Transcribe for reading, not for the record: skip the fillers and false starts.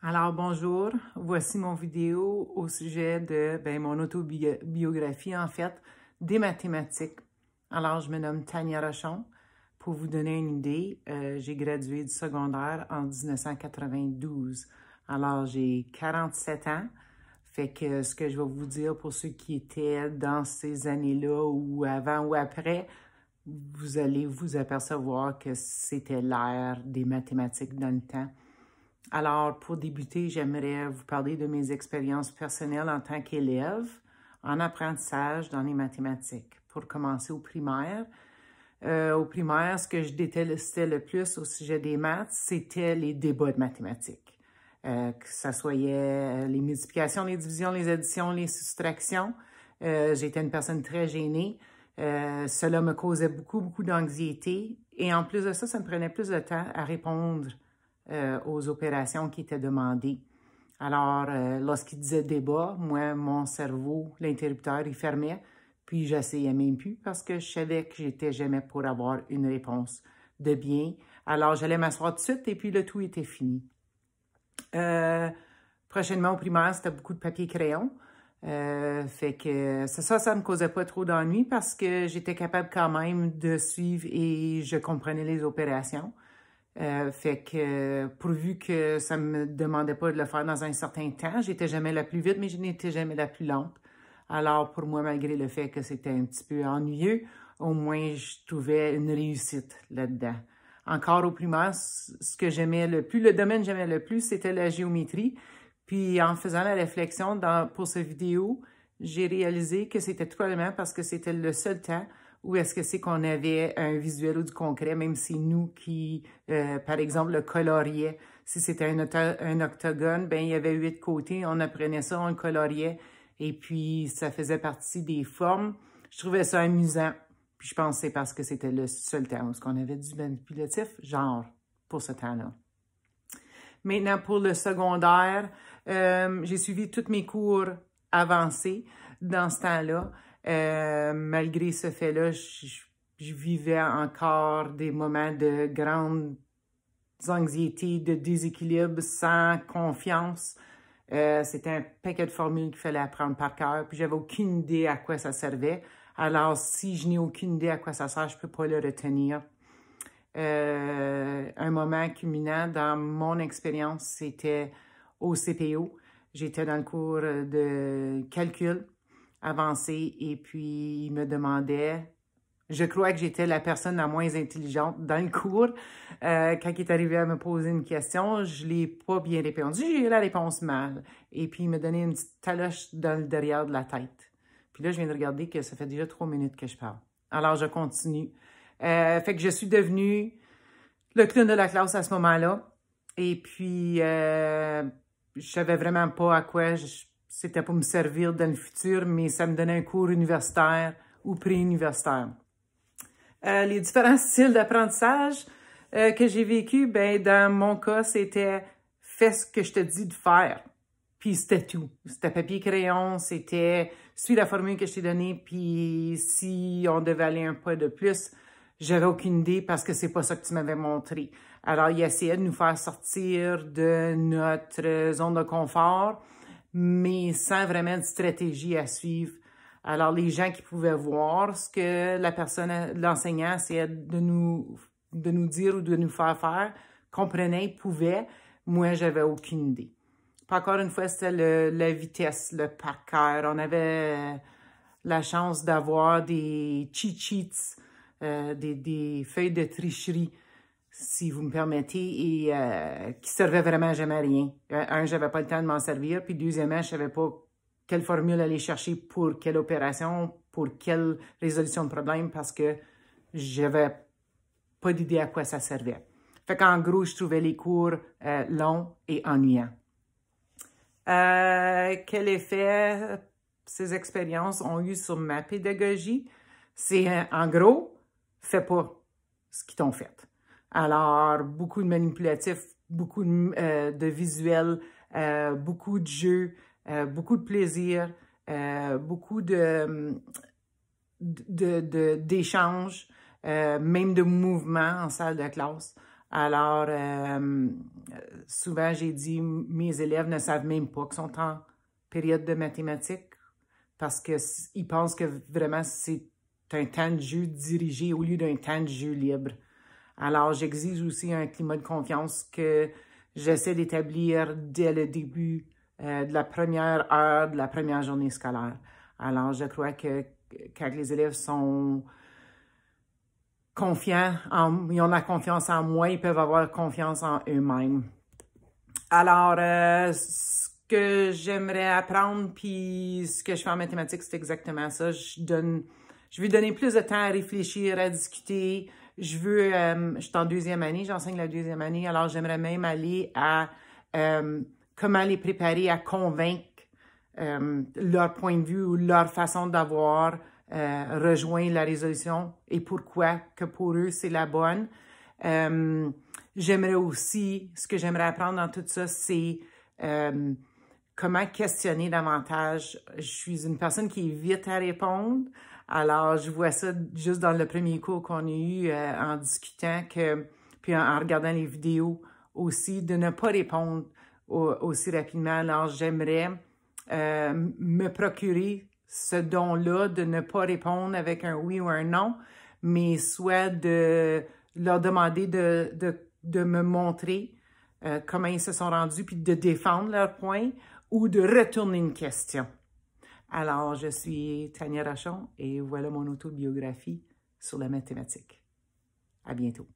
Alors bonjour, voici mon vidéo au sujet de mon autobiographie en fait, des mathématiques. Alors je me nomme Tania Rochon. Pour vous donner une idée, j'ai gradué du secondaire en 1992. Alors j'ai 47 ans, fait que ce que je vais vous dire pour ceux qui étaient dans ces années-là ou avant ou après, vous allez vous apercevoir que c'était l'ère des mathématiques dans le temps. Alors, pour débuter, j'aimerais vous parler de mes expériences personnelles en tant qu'élève en apprentissage dans les mathématiques. Pour commencer au primaire, ce que je détestais le plus au sujet des maths, c'était les débats de mathématiques. Que ce soit les multiplications, les divisions, les additions, les soustractions. J'étais une personne très gênée. Cela me causait beaucoup d'anxiété. Et en plus de ça, ça me prenait plus de temps à répondre aux opérations qui étaient demandées. Alors, lorsqu'il disait débat, moi, mon cerveau, l'interrupteur, il fermait, puis j'essayais même plus parce que je savais que j'étais jamais pour avoir une réponse de bien. Alors, j'allais m'asseoir tout de suite et puis le tout était fini. Prochainement au primaire, c'était beaucoup de papier-crayon. Fait que ça me causait pas trop d'ennui parce que j'étais capable quand même de suivre et je comprenais les opérations. Fait que pourvu que ça me demandait pas de le faire dans un certain temps, j'étais jamais la plus vite, mais je n'étais jamais la plus lente. Alors pour moi, malgré le fait que c'était un petit peu ennuyeux, au moins je trouvais une réussite là-dedans. Encore au primaire, ce que j'aimais le plus, le domaine que j'aimais le plus, c'était la géométrie. Puis en faisant la réflexion pour cette vidéo, j'ai réalisé que c'était tout probablement parce que c'était le seul temps où est-ce que c'est qu'on avait un visuel ou du concret, même si nous qui, par exemple, le coloriait. Si c'était un octogone, ben il y avait 8 côtés, on apprenait ça, on le coloriait, et puis ça faisait partie des formes. Je trouvais ça amusant, puis je pense que c'est parce que c'était le seul temps où on avait du manipulatif, genre, pour ce temps-là. Maintenant, pour le secondaire, j'ai suivi tous mes cours avancés dans ce temps-là. Malgré ce fait-là, je vivais encore des moments de grande anxiété, de déséquilibre, sans confiance. C'était un paquet de formules qu'il fallait apprendre par cœur, puis j'avais aucune idée à quoi ça servait. Alors, si je n'ai aucune idée à quoi ça sert, je ne peux pas le retenir. Un moment culminant dans mon expérience, c'était au CPO. J'étais dans le cours de calcul avancé et puis il me demandait, je crois que j'étais la personne la moins intelligente dans le cours. Quand il est arrivé à me poser une question, je ne l'ai pas bien répondu, j'ai eu la réponse mal. Et puis il me donnait une petite taloche dans le derrière de la tête. Puis là, je viens de regarder que ça fait déjà 3 minutes que je parle. Alors, je continue. Fait que je suis devenue le clown de la classe à ce moment-là. Et puis, je savais vraiment pas à quoi c'était pour me servir dans le futur, mais ça me donnait un cours universitaire ou pré-universitaire. Les différents styles d'apprentissage que j'ai vécu, ben dans mon cas, c'était « fais ce que je te dis de faire ». Puis c'était tout. C'était papier-crayon, c'était « suis la formule que je t'ai donnée », puis si on devait aller un pas de plus, j'avais aucune idée parce que c'est pas ça que tu m'avais montré. Alors, il essayait de nous faire sortir de notre zone de confort, mais sans vraiment de stratégie à suivre. Alors, les gens qui pouvaient voir ce que l'enseignant essayait de nous dire ou de nous faire, comprenaient, pouvaient. Moi, j'avais aucune idée. Puis encore une fois, c'était la vitesse, le par cœur. On avait la chance d'avoir des cheat sheets, des feuilles de tricherie, si vous me permettez, et qui servaient vraiment jamais à rien. Un, j'avais pas le temps de m'en servir, puis deuxièmement, je savais pas quelle formule aller chercher pour quelle opération, pour quelle résolution de problème, parce que j'avais pas d'idée à quoi ça servait. Fait qu'en gros, je trouvais les cours longs et ennuyants. Quel effet ces expériences ont eu sur ma pédagogie? C'est, en gros, fais pas ce qu'ils t'ont fait. Alors, beaucoup de manipulatifs, beaucoup de visuels, beaucoup de jeux, beaucoup de plaisir, beaucoup d'échanges, même de mouvements en salle de classe. Alors, souvent, j'ai dit, mes élèves ne savent même pas qu'ils sont en période de mathématiques parce qu'ils pensent que vraiment c'est un temps de jeu dirigé au lieu d'un temps de jeu libre. Alors, j'exige aussi un climat de confiance que j'essaie d'établir dès le début de la première heure de la première journée scolaire. Alors, je crois que quand les élèves sont confiants, ils ont la confiance en moi, ils peuvent avoir confiance en eux-mêmes. Alors, ce que j'aimerais apprendre, puis ce que je fais en mathématiques, c'est exactement ça. Je veux donner plus de temps à réfléchir, à discuter. Je suis en deuxième année, j'enseigne la deuxième année, alors j'aimerais même aller à comment les préparer à convaincre leur point de vue ou leur façon d'avoir rejoint la résolution et pourquoi que pour eux c'est la bonne. J'aimerais aussi, ce que j'aimerais apprendre dans tout ça, c'est comment questionner davantage. Je suis une personne qui est vite à répondre. Alors, je vois ça juste dans le premier cours qu'on a eu en discutant, puis en regardant les vidéos aussi, de ne pas répondre aussi rapidement. Alors, j'aimerais me procurer ce don-là de ne pas répondre avec un oui ou un non, mais soit de leur demander de me montrer comment ils se sont rendus, puis de défendre leur point ou de retourner une question. Alors, je suis Tania Rochon et voilà mon autobiographie sur la mathématique. À bientôt.